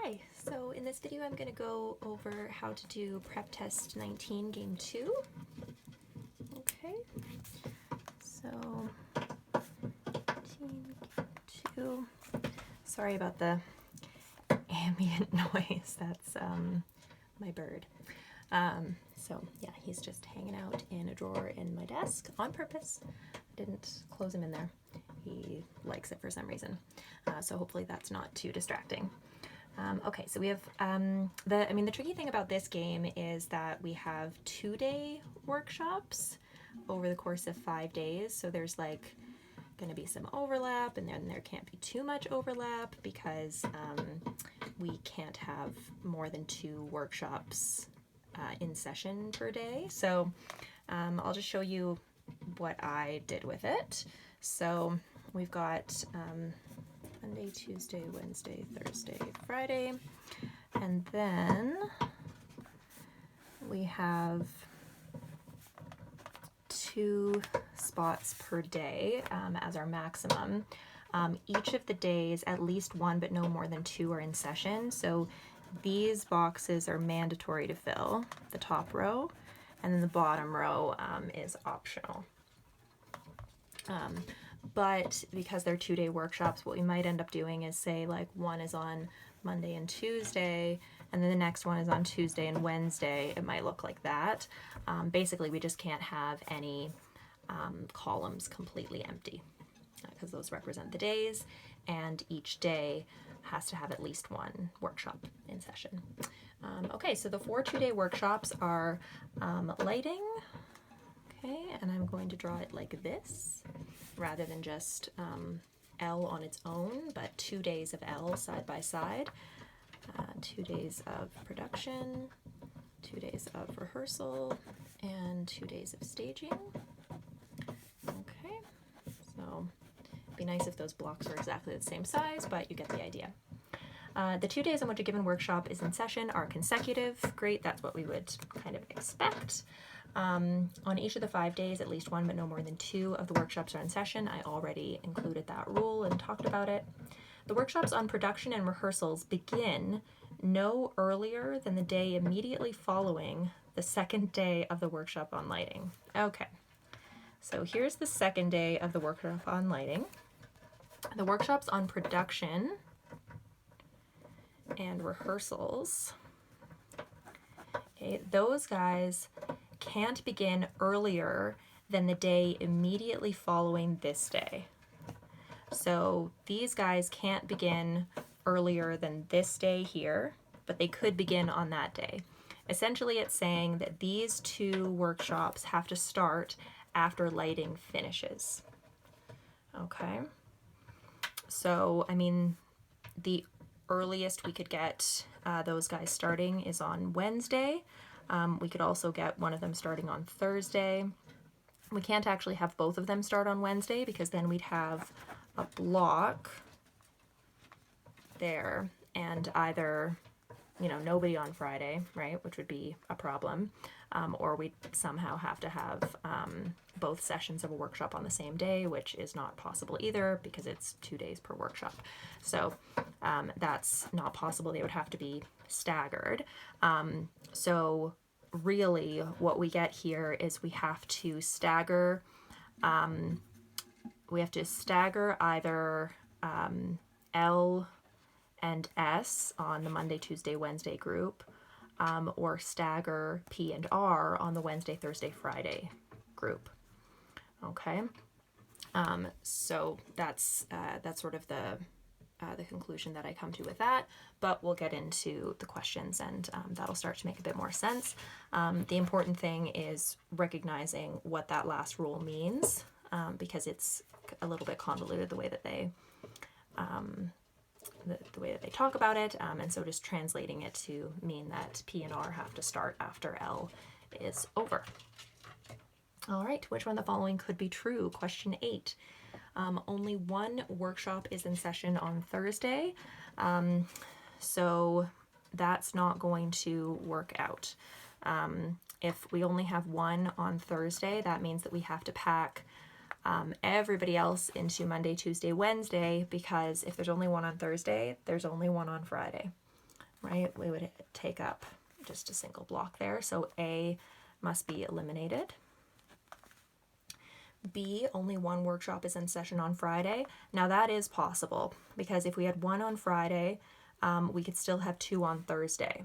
Hi, so in this video I'm going to go over how to do Prep Test 19 Game 2. Okay, so 19 Game 2. Sorry about the ambient noise, that's my bird. So yeah, he's just hanging out in a drawer in my desk on purpose. I didn't close him in there. He likes it for some reason. So hopefully that's not too distracting. Okay, so we have, the tricky thing about this game is that we have 2-day workshops over the course of 5 days. So there's like going to be some overlap, and then there can't be too much overlap because we can't have more than 2 workshops in session per day. So I'll just show you what I did with it. So we've got Monday, Tuesday, Wednesday, Thursday, Friday, and then we have 2 spots per day as our maximum. Each of the days, at least 1 but no more than 2 are in session, so these boxes are mandatory to fill, the top row, and then the bottom row is optional. But because they're 2-day workshops, what we might end up doing is say like one is on Monday and Tuesday, and then the next one is on Tuesday and Wednesday. It might look like that. Basically, we just can't have any columns completely empty because those represent the days, and each day has to have at least 1 workshop in session. Okay, so the 4 2-day workshops are lighting. Okay, and I'm going to draw it like this, rather than just L on its own, but 2 days of L side by side. 2 days of production, 2 days of rehearsal, and 2 days of staging. Okay, so it'd be nice if those blocks were exactly the same size, but you get the idea. The 2 days on which a given workshop is in session are consecutive. Great, that's what we would kind of expect. On each of the 5 days, at least 1 but no more than 2 of the workshops are in session. I already included that rule and talked about it. The workshops on production and rehearsals begin no earlier than the day immediately following the 2nd day of the workshop on lighting. Okay, so here's the 2nd day of the workshop on lighting. The workshops on production and rehearsals, okay, those guys can't begin earlier than the day immediately following this day. So these guys can't begin earlier than this day here, but they could begin on that day. Essentially, it's saying that these 2 workshops have to start after lighting finishes. Okay, so I mean, the earliest we could get those guys starting is on Wednesday. We could also get one of them starting on Thursday. We can't actually have both of them start on Wednesday because then we'd have a block there and either, you know, nobody on Friday, right, which would be a problem, or we'd somehow have to have both sessions of a workshop on the same day, which is not possible either because it's 2 days per workshop. So that's not possible. They would have to be staggered. So really what we get here is we have to stagger either L and S on the Monday, Tuesday, Wednesday group, or stagger P and R on the Wednesday, Thursday, Friday group. Okay, so that's sort of the conclusion that I come to with that, but we'll get into the questions and that'll start to make a bit more sense. The important thing is recognizing what that last rule means, because it's a little bit convoluted the way that they talk about it, and so just translating it to mean that P and R have to start after L is over. All right, which one of the following could be true? Question 8. Only 1 workshop is in session on Thursday, so that's not going to work out. If we only have 1 on Thursday, that means that we have to pack everybody else into Monday, Tuesday, Wednesday, because if there's only 1 on Thursday, there's only 1 on Friday. right? We would take up just a single block there. So A must be eliminated. B, only one workshop is in session on Friday. Now that is possible because if we had one on Friday, we could still have two on Thursday.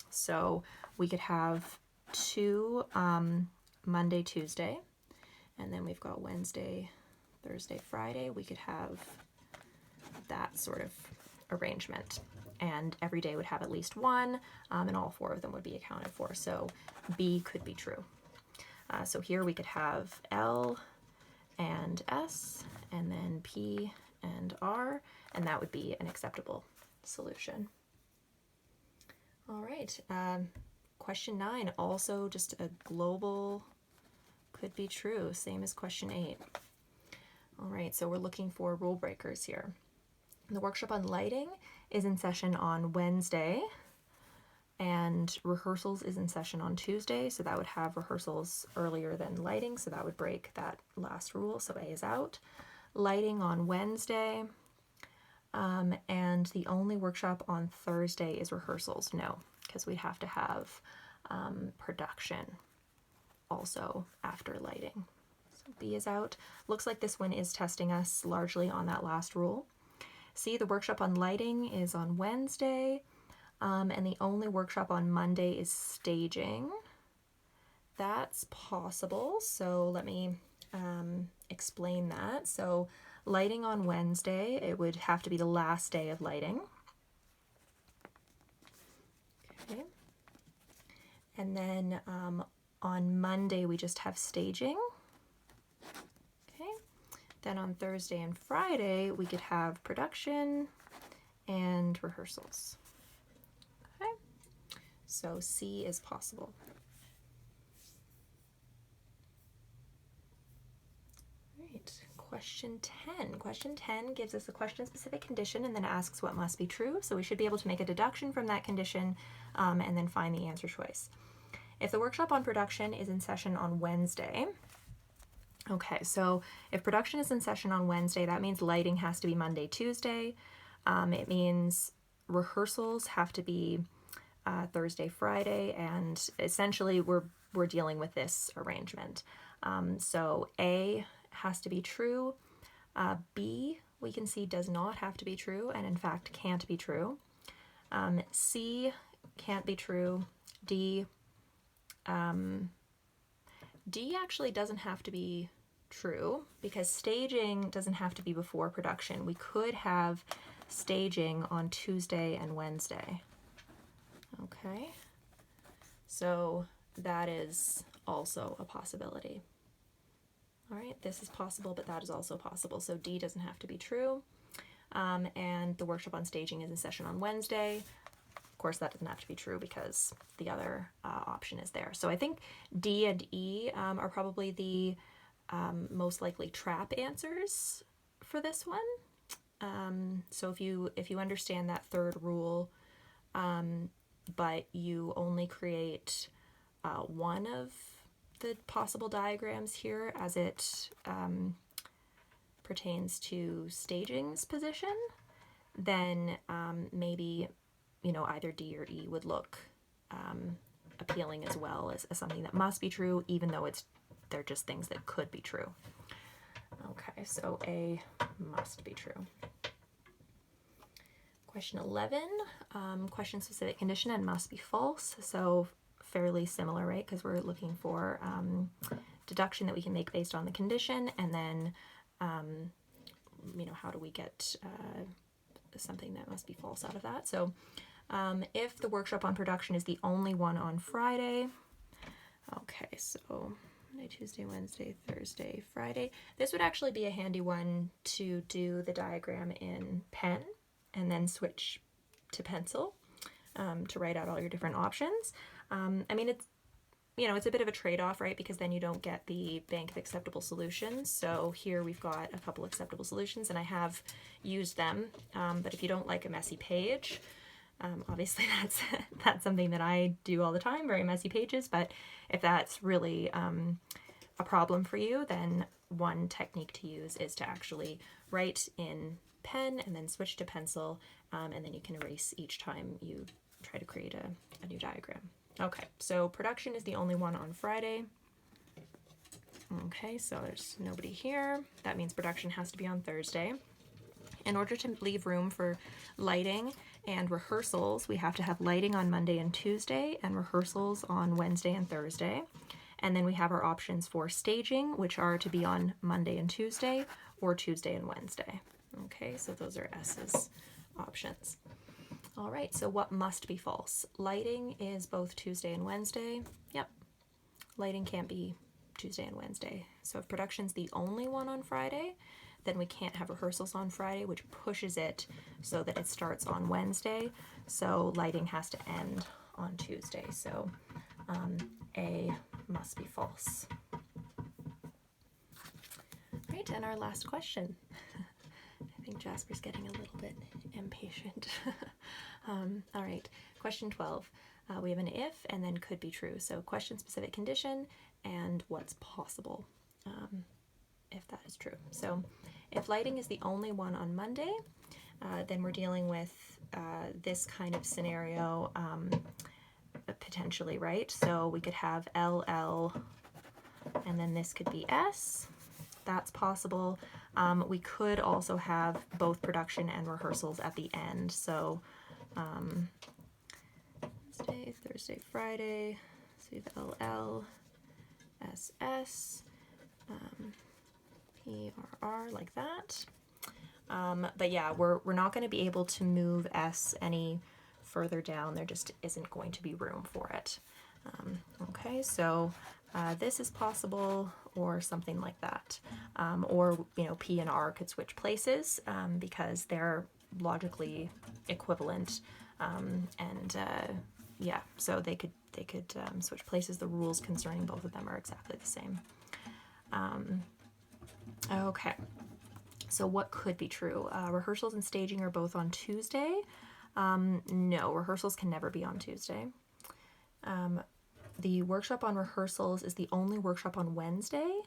So we could have two Monday, Tuesday, and then we've got Wednesday, Thursday, Friday. We could have that sort of arrangement. And every day would have at least one, and all four of them would be accounted for. So B could be true. So here we could have L and S, and then P and R, and that would be an acceptable solution. All right, question 9, also just a global could be true, same as question 8. All right, so we're looking for rule breakers here. The workshop on lighting is in session on Wednesday, and rehearsals is in session on Tuesday, so that would have rehearsals earlier than lighting, so that would break that last rule, so A is out. Lighting on Wednesday, and the only workshop on Thursday is rehearsals. No, because we'd have to have production also after lighting. So B is out. Looks like this one is testing us largely on that last rule. C, the workshop on lighting is on Wednesday, and the only workshop on Monday is staging. That's possible, so let me explain that. So lighting on Wednesday, it would have to be the last day of lighting. Okay. And then on Monday, we just have staging. Okay. Then on Thursday and Friday, we could have production and rehearsals. Okay. So C is possible. Question 10. Question 10 gives us a question-specific condition and then asks what must be true. So we should be able to make a deduction from that condition and then find the answer choice. If the workshop on production is in session on Wednesday, okay, so if production is in session on Wednesday, that means lighting has to be Monday, Tuesday. It means rehearsals have to be Thursday, Friday, and essentially we're dealing with this arrangement. So A has to be true. B, we can see, does not have to be true, and in fact can't be true. C can't be true. D actually doesn't have to be true because staging doesn't have to be before production. We could have staging on Tuesday and Wednesday. Okay, so that is also a possibility. All right, this is possible, but that is also possible. So D doesn't have to be true. And the workshop on staging is in session on Wednesday. Of course, that doesn't have to be true because the other option is there. So I think D and E are probably the most likely trap answers for this one. So if you understand that third rule, but you only create one of the possible diagrams here as it pertains to staging's position, then maybe either D or E would look appealing as well as something that must be true, even though they're just things that could be true. Okay, so A must be true. Question 11, question specific condition and must be false. So fairly similar, right? Because we're looking for deduction that we can make based on the condition, and then how do we get something that must be false out of that? So if the workshop on production is the only one on Friday, okay, so Monday, Tuesday, Wednesday, Thursday, Friday, this would actually be a handy one to do the diagram in pen and then switch to pencil to write out all your different options. I mean, it's a bit of a trade-off, right? Because then you don't get the bank of acceptable solutions. So here we've got a couple acceptable solutions, and I have used them. But if you don't like a messy page, obviously that's something that I do all the time, very messy pages. But if that's really a problem for you, then one technique to use is to actually write in pen and then switch to pencil, and then you can erase each time you try to create a new diagram. Okay, so production is the only one on Friday. Okay, so there's nobody here. That means production has to be on Thursday. In order to leave room for lighting and rehearsals, we have to have lighting on Monday and Tuesday and rehearsals on Wednesday and Thursday. And then we have our options for staging, which are to be on Monday and Tuesday or Tuesday and Wednesday. Okay, so those are S's options. All right, so what must be false? Lighting is both Tuesday and Wednesday. Yep, lighting can't be Tuesday and Wednesday. So if production's the only one on Friday, then we can't have rehearsals on Friday, which pushes it so that it starts on Wednesday. So lighting has to end on Tuesday. So A must be false. Right, and our last question. I think Jasper's getting a little bit impatient. All right, question 12. We have an if and then could be true. So question specific condition and what's possible if that is true. So if lighting is the only one on Monday, then we're dealing with this kind of scenario potentially, right? So we could have LL and then this could be S. That's possible. We could also have both production and rehearsals at the end. So Wednesday, Thursday, Friday. So we have LL, SS, PRR like that. But yeah, we're not going to be able to move S any further down. There just isn't going to be room for it. Okay, so this is possible or something like that. Or, you know, P and R could switch places because they're logically equivalent. Yeah, so they could switch places. The rules concerning both of them are exactly the same. Okay, so what could be true? Rehearsals and staging are both on Tuesday. No, rehearsals can never be on Tuesday. The workshop on rehearsals is the only workshop on Wednesday.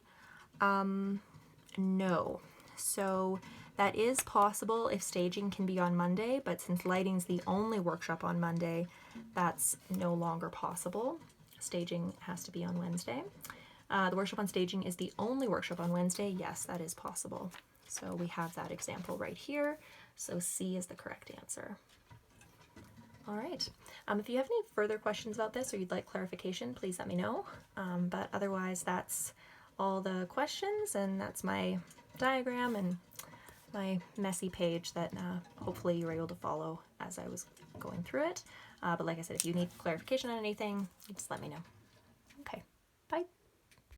No. So that is possible if staging can be on Monday, but since lighting's the only workshop on Monday, that's no longer possible. Staging has to be on Wednesday. The workshop on staging is the only workshop on Wednesday. Yes, that is possible. So we have that example right here. So C is the correct answer. All right. If you have any further questions about this or you'd like clarification, please let me know. But otherwise, that's all the questions, and that's my diagram and my messy page that hopefully you were able to follow as I was going through it. But like I said, if you need clarification on anything, just let me know. Okay.